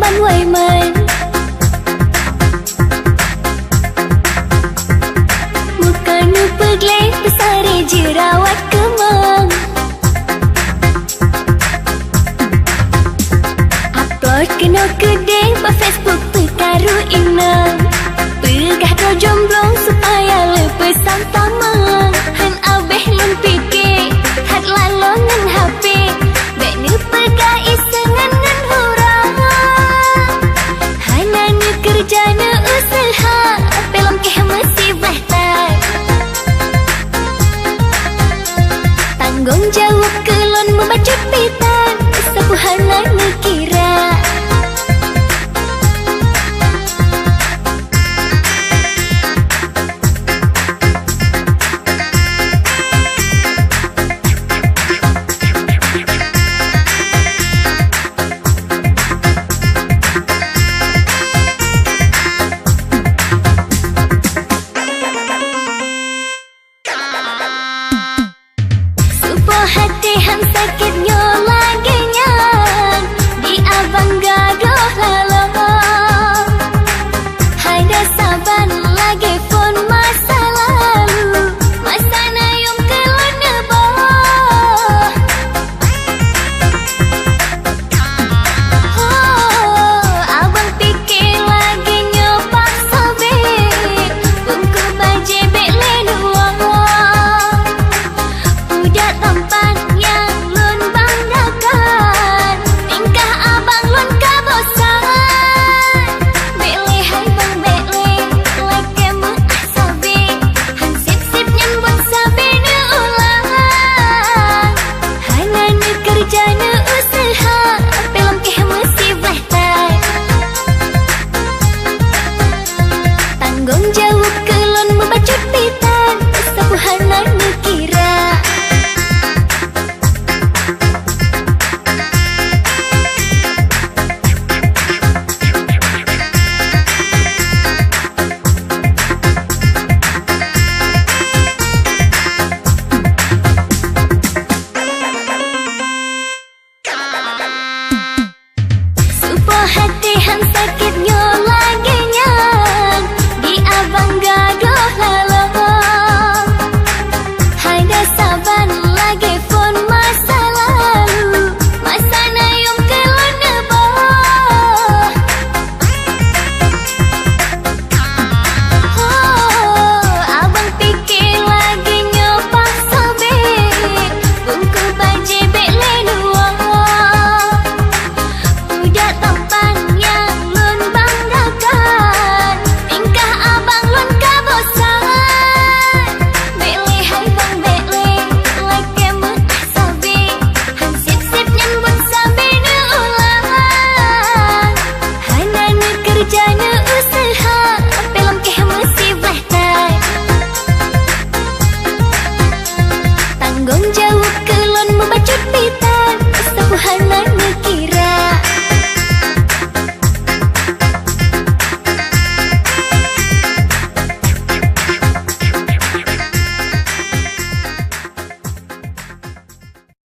ban wai man muka nu pegle besare jerawat kemang upload kena gede ba Facebook perkaru inang pegah do jomblong supaya lepas sama han abeh lun fikir hat lalongan HP bek nu pegah isengan ngan hurang hana nu kerja nu usaha pelom keh masih bahtar tanggung jawab kelon membaca pitan sepuhana nu